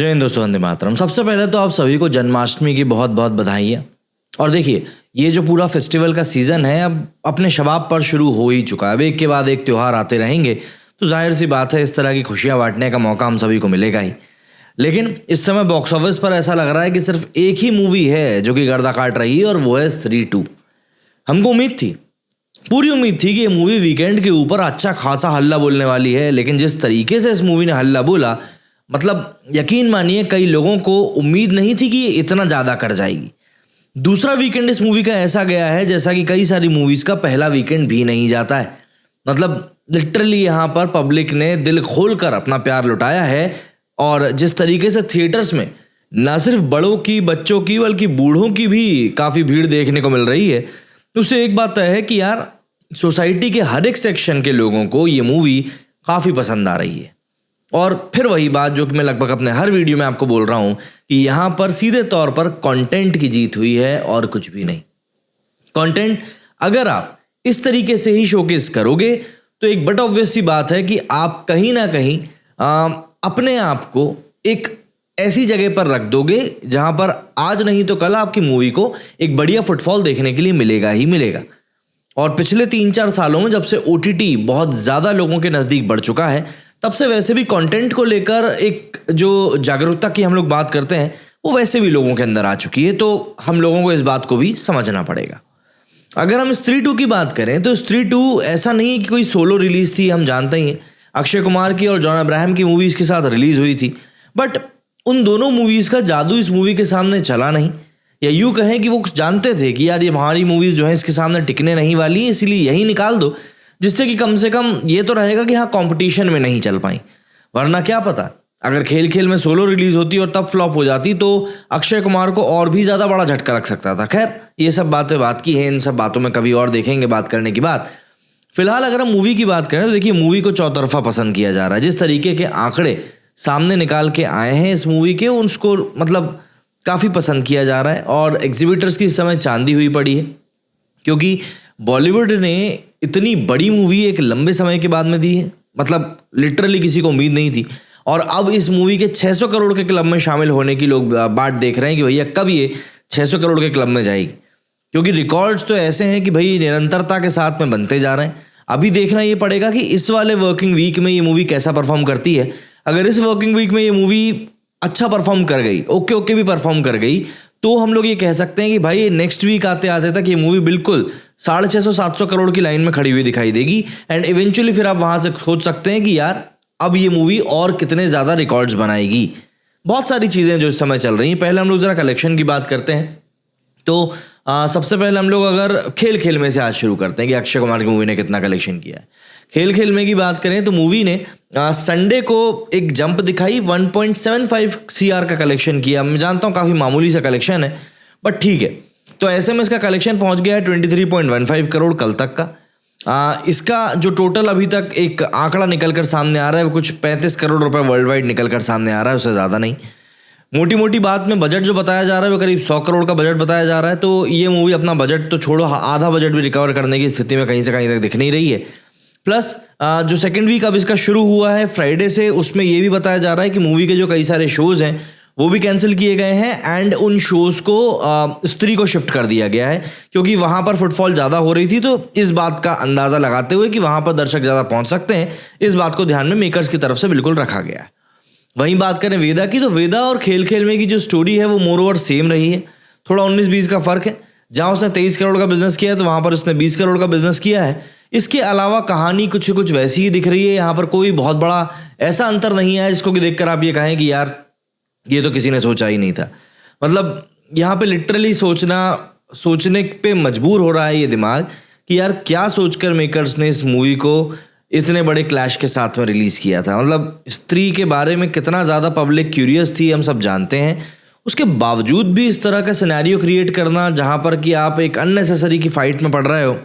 जय हिंद दोस्तों, वंदे मातरम। सबसे पहले तो आप सभी को जन्माष्टमी की बहुत बहुत बधाइयाँ। और देखिए, ये जो पूरा फेस्टिवल का सीज़न है अब अपने शबाब पर शुरू हो ही चुका है। अब एक के बाद एक त्यौहार आते रहेंगे तो जाहिर सी बात है इस तरह की खुशियाँ बांटने का मौका हम सभी को मिलेगा ही। लेकिन इस समय बॉक्स ऑफिस पर ऐसा लग रहा है कि सिर्फ एक ही मूवी है जो कि गर्दा काट रही है और वो है स्त्री 2। हमको उम्मीद थी, पूरी उम्मीद थी कि ये मूवी वीकेंड के ऊपर अच्छा खासा हल्ला बोलने वाली है, लेकिन जिस तरीके से इस मूवी ने हल्ला बोला, मतलब यकीन मानिए कई लोगों को उम्मीद नहीं थी कि ये इतना ज़्यादा कर जाएगी। दूसरा वीकेंड इस मूवी का ऐसा गया है जैसा कि कई सारी मूवीज़ का पहला वीकेंड भी नहीं जाता है। मतलब लिटरली यहाँ पर पब्लिक ने दिल खोल कर अपना प्यार लुटाया है। और जिस तरीके से थिएटर्स में ना सिर्फ बड़ों की, बच्चों की, बल्कि बूढ़ों की भी काफ़ी भीड़ देखने को मिल रही है, उससे एक बात तय है कि यार सोसाइटी के हर एक सेक्शन के लोगों को ये मूवी काफ़ी पसंद आ रही है। और फिर वही बात जो कि मैं लगभग अपने हर वीडियो में आपको बोल रहा हूँ कि यहाँ पर सीधे तौर पर कंटेंट की जीत हुई है और कुछ भी नहीं। कंटेंट अगर आप इस तरीके से ही शोकेस करोगे तो एक बट ऑब्वियस सी बात है कि आप कहीं ना कहीं अपने आप को एक ऐसी जगह पर रख दोगे जहाँ पर आज नहीं तो कल आपकी मूवी को एक बढ़िया फुटफॉल देखने के लिए मिलेगा ही मिलेगा। और पिछले 3-4 सालों में जब से OTT बहुत ज़्यादा लोगों के नज़दीक बढ़ चुका है, तब से वैसे भी कंटेंट को लेकर एक जो जागरूकता की हम लोग बात करते हैं वो वैसे भी लोगों के अंदर आ चुकी है। तो हम लोगों को इस बात को भी समझना पड़ेगा। अगर हम स्त्री 2 की बात करें तो स्त्री 2 ऐसा नहीं है कि कोई सोलो रिलीज़ थी, हम जानते ही हैं अक्षय कुमार की और जॉन अब्राहम की मूवी इसके साथ रिलीज़ हुई थी, बट उन दोनों मूवीज़ का जादू इस मूवी के सामने चला नहीं। या यूँ कहें कि वो जानते थे कि यार ये हमारी मूवीज़ जो है इसके सामने टिकने नहीं वाली, इसलिए यही निकाल दो जिससे कि कम से कम ये तो रहेगा कि हाँ कंपटीशन में नहीं चल पाई। वरना क्या पता अगर खेल खेल में सोलो रिलीज़ होती और तब फ्लॉप हो जाती तो अक्षय कुमार को और भी ज़्यादा बड़ा झटका लग सकता था। खैर ये सब बातें बात की हैं, इन सब बातों में कभी और देखेंगे बात करने की बात। फिलहाल अगर हम मूवी की बात करें तो देखिए मूवी को चौतरफा पसंद किया जा रहा है। जिस तरीके के आंकड़े सामने निकाल के आए हैं इस मूवी के, उसको मतलब काफ़ी पसंद किया जा रहा है। और एग्जीबिटर्स की इस समय चांदी हुई पड़ी है क्योंकि बॉलीवुड ने इतनी बड़ी मूवी एक लंबे समय के बाद में दी है। मतलब लिटरली किसी को उम्मीद नहीं थी। और अब इस मूवी के 600 करोड़ के क्लब में शामिल होने की लोग बात देख रहे हैं कि भैया कब ये 600 करोड़ के क्लब में जाएगी, क्योंकि रिकॉर्ड्स तो ऐसे हैं कि भाई निरंतरता के साथ में बनते जा रहे हैं। अभी देखना ये पड़ेगा कि इस वाले वर्किंग वीक में ये मूवी कैसा परफॉर्म करती है। अगर इस वर्किंग वीक में ये मूवी अच्छा परफॉर्म कर गई, ओके भी परफॉर्म कर गई, तो हम लोग ये कह सकते हैं कि भाई नेक्स्ट वीक आते आते तक ये मूवी बिल्कुल 650-700 करोड़ की लाइन में खड़ी हुई दिखाई देगी। एंड इवेंचुअली फिर आप वहाँ से सोच सकते हैं कि यार अब ये मूवी और कितने ज़्यादा रिकॉर्ड्स बनाएगी। बहुत सारी चीज़ें जो इस समय चल रही हैं। पहले हम लोग ज़रा कलेक्शन की बात करते हैं तो सबसे पहले हम लोग अगर खेल खेल में से आज शुरू करते हैं कि अक्षय कुमार की मूवी ने कितना कलेक्शन किया है। खेल खेल में की बात करें तो मूवी ने संडे को एक जंप दिखाई, 1.75 CR का कलेक्शन किया। मैं जानता हूँ काफ़ी मामूली सा कलेक्शन है, बट ठीक है। तो ऐसे में इसका कलेक्शन पहुँच गया है 23.15 करोड़ कल तक का। इसका जो टोटल अभी तक एक आंकड़ा निकल कर सामने आ रहा है वो कुछ 35 करोड़ रुपए वर्ल्ड वाइड निकल कर सामने आ रहा है, उससे ज़्यादा नहीं। मोटी मोटी बात में बजट जो बताया जा रहा है वो करीब 100 करोड़ का बजट बताया जा रहा है। तो ये मूवी अपना बजट तो छोड़ो, आधा बजट भी रिकवर करने की स्थिति में कहीं से कहीं तक दिख नहीं रही है। प्लस जो सेकेंड वीक अब इसका शुरू हुआ है फ्राइडे से, उसमें ये भी बताया जा रहा है कि मूवी के जो कई सारे शोज़ हैं वो भी कैंसिल किए गए हैं एंड उन शोज़ को स्त्री को शिफ्ट कर दिया गया है क्योंकि वहाँ पर फुटफॉल ज़्यादा हो रही थी। तो इस बात का अंदाज़ा लगाते हुए कि वहाँ पर दर्शक ज़्यादा पहुँच सकते हैं, इस बात को ध्यान में मेकर्स की तरफ से बिल्कुल रखा गया है। वहीं बात करें वेदा की, तो वेदा और खेल खेल में की जो स्टोरी है वो मोर ओवर सेम रही है। थोड़ा 19-20 का फ़र्क है। जहाँ उसने 23 करोड़ का बिजनेस किया है तो वहाँ पर उसने 20 करोड़ का बिजनेस किया है। इसके अलावा कहानी कुछ वैसी ही दिख रही है। यहाँ पर कोई बहुत बड़ा ऐसा अंतर नहीं है जिसको कि देखकर आप ये कहें कि यार ये तो किसी ने सोचा ही नहीं था। मतलब यहाँ पे लिटरली सोचने पे मजबूर हो रहा है ये दिमाग कि यार क्या सोचकर मेकर्स ने इस मूवी को इतने बड़े क्लैश के साथ में रिलीज़ किया था। मतलब स्त्री के बारे में कितना ज़्यादा पब्लिक क्यूरियस थी हम सब जानते हैं। उसके बावजूद भी इस तरह का सिनेरियो क्रिएट करना जहाँ पर कि आप एक अननेसेसरी की फाइट में पड़ रहे हो,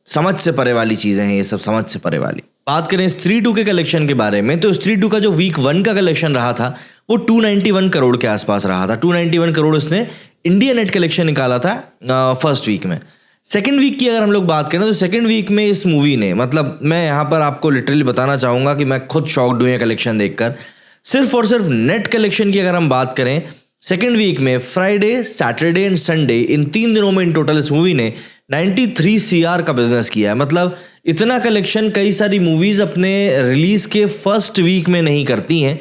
समझ से परे वाली चीज़ें हैं ये सब, समझ से परे वाली। बात करें स्त्री 2 के कलेक्शन के बारे में तो स्त्री 2 का जो वीक 1 का कलेक्शन रहा था वो 291 करोड़ के आसपास रहा था। 291 करोड़ उसने इंडिया नेट कलेक्शन निकाला था फर्स्ट वीक में। सेकेंड वीक की अगर हम लोग बात करें तो सेकेंड वीक में इस मूवी ने, मतलब मैं यहाँ पर आपको लिटरली बताना चाहूँगा कि मैं खुद शॉक्ड हुई है कलेक्शन देखकर। सिर्फ और सिर्फ नेट कलेक्शन की अगर हम बात करें, सेकेंड वीक में फ्राइडे, सैटरडे एंड संडे, इन 3 दिनों में इन टोटल इस मूवी ने 93 CR का बिजनेस किया है। मतलब इतना कलेक्शन कई सारी मूवीज अपने रिलीज के फर्स्ट वीक में नहीं करती हैं।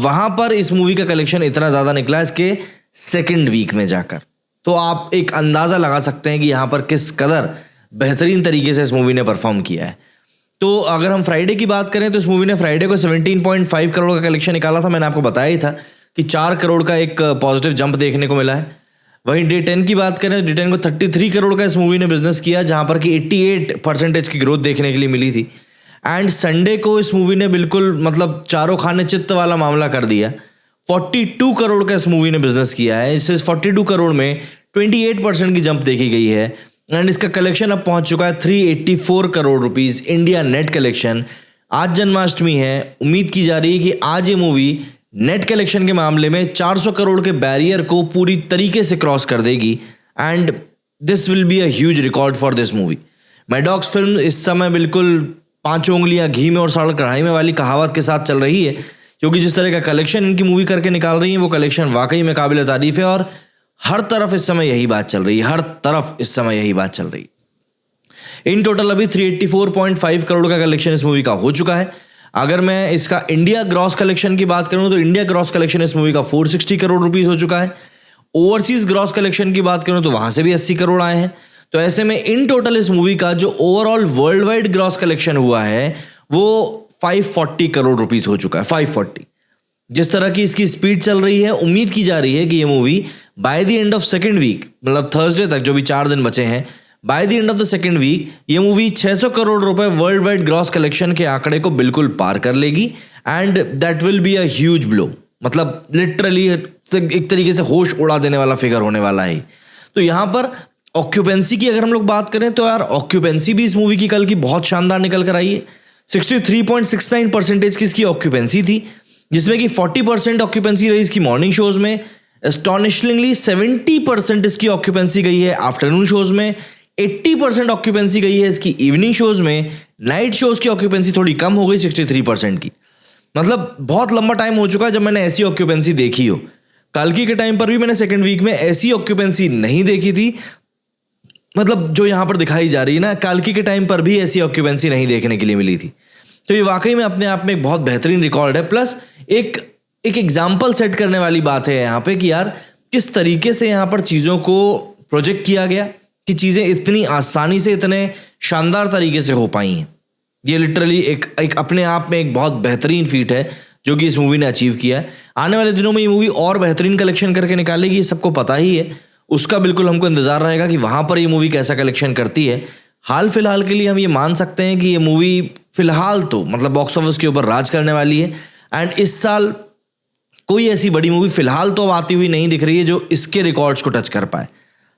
वहां पर इस मूवी का कलेक्शन इतना ज़्यादा निकला इसके सेकेंड वीक में जाकर। तो आप एक अंदाज़ा लगा सकते हैं कि यहाँ पर किस कदर बेहतरीन तरीके से इस मूवी ने परफॉर्म किया है। तो अगर हम फ्राइडे की बात करें तो इस मूवी ने फ्राइडे को 17.5 करोड़ का कलेक्शन निकाला था। मैंने आपको बताया ही था कि 4 करोड़ का एक पॉजिटिव जंप देखने को मिला है। वहीं डे 10 की बात करें तो डे 10 को 33 करोड़ का इस मूवी ने बिजनेस किया, जहां पर कि 88% की ग्रोथ देखने के लिए मिली थी। एंड संडे को इस मूवी ने बिल्कुल मतलब चारों खाने चित्त वाला मामला कर दिया। 42 करोड़ का इस मूवी ने बिजनेस किया है। इस 42 करोड़ में 28% की जंप देखी गई है। एंड इसका कलेक्शन अब पहुंच चुका है 384 crore rupees India net collection. आज जन्माष्टमी है, उम्मीद की जा रही है कि आज ये मूवी नेट कलेक्शन के मामले में 400 करोड़ के बैरियर को पूरी तरीके से क्रॉस कर देगी। And this will be a huge record for this movie. Mad dogs film इस समय बिल्कुल 5 उंगलियां घी में और साड़ कढ़ाई में वाली कहावत के साथ चल रही है, क्योंकि जिस तरह का कलेक्शन इनकी मूवी करके निकाल रही है वो कलेक्शन वाकई में काबिल तारीफ है। और हर तरफ इस समय यही बात चल रही है, हर तरफ इस समय यही बात चल रही है। इन टोटल अभी 384.5 करोड़ का कलेक्शन इस मूवी का हो चुका है। अगर मैं इसका इंडिया ग्रॉस कलेक्शन की बात करूं तो इंडिया ग्रॉस कलेक्शन इस मूवी का 460 करोड़ रुपीस हो चुका है। ओवरसीज ग्रॉस कलेक्शन की बात करूं तो वहां से भी 80 करोड़ आए हैं। तो ऐसे में इन टोटल इस मूवी का जो overall world wide gross collection हुआ है वो 540 करोड़ रुपीस हो चुका है। 540। जिस तरह की इसकी स्पीड चल रही है, उम्मीद की जा रही है कि ये movie by the end of second week, मतलब थर्सडे तक, जो भी 4 दिन बचे हैं, by the end of the second week ये मूवी 600 करोड़ रुपए वर्ल्ड वाइड ग्रॉस कलेक्शन के आंकड़े को बिल्कुल पार कर लेगी। And that will be a huge blow. मतलब लिटरली एक तरीके से होश उड़ा देने वाला फिगर होने वाला है। तो यहाँ पर ऑक्यूपेंसी की अगर हम लोग बात करें तो यार ऑक्यूपेंसी भी इस मूवी की कल की बहुत शानदार निकल कर आई है। 63.69% की इसकी ऑक्यूपेंसी थी, जिसमें कि 40% ऑक्यूपेंसी रही इसकी मॉर्निंग शोज में। एस्टॉनिशिंगली 70% इसकी ऑक्यूपेंसी गई है आफ्टरनून शोज में। 80% ऑक्यूपेंसी गई है इसकी इवनिंग शोज में। नाइट शोज की ऑक्यूपेंसी थोड़ी कम हो गई 63% की। मतलब बहुत लंबा टाइम हो चुका है जब मैंने ऐसी ऑक्यूपेंसी देखी हो। कल्कि के टाइम पर भी मैंने सेकेंड वीक में ऐसी ऑक्यूपेंसी नहीं देखी थी। मतलब जो यहाँ पर दिखाई जा रही है ना, कल्कि के टाइम पर भी ऐसी ऑक्यूपेंसी नहीं देखने के लिए मिली थी। तो ये वाकई में अपने आप में एक बहुत बेहतरीन रिकॉर्ड है। प्लस एक एग्जाम्पल सेट करने वाली बात है यहाँ पे कि यार किस तरीके से यहाँ पर चीज़ों को प्रोजेक्ट किया गया कि चीज़ें इतनी आसानी से इतने शानदार तरीके से हो पाई हैं। ये लिटरली एक अपने आप में एक बहुत बेहतरीन फीट है जो कि इस मूवी ने अचीव किया है। आने वाले दिनों में ये मूवी और बेहतरीन कलेक्शन करके निकालेगी, ये सबको पता ही है। उसका बिल्कुल हमको इंतजार रहेगा कि वहाँ पर ये मूवी कैसा कलेक्शन करती है। हाल फिलहाल के लिए हम ये मान सकते हैं कि ये मूवी फिलहाल तो मतलब बॉक्स ऑफिस के ऊपर राज करने वाली है। एंड इस साल कोई ऐसी बड़ी मूवी फिलहाल तो आती हुई नहीं दिख रही है जो इसके रिकॉर्ड्स को टच कर पाए।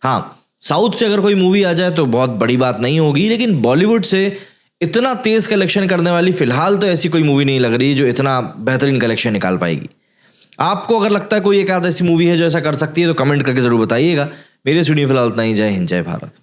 हाँ, साउथ से अगर कोई मूवी आ जाए तो बहुत बड़ी बात नहीं होगी, लेकिन बॉलीवुड से इतना तेज कलेक्शन करने वाली फिलहाल तो ऐसी कोई मूवी नहीं लग रही जो इतना बेहतरीन कलेक्शन निकाल पाएगी। आपको अगर लगता है कोई एक आध ऐसी मूवी है जो ऐसा कर सकती है तो कमेंट करके जरूर बताइएगा। मेरे स्टूडियो फिलहाल इतना ही। जय हिंद, जय भारत।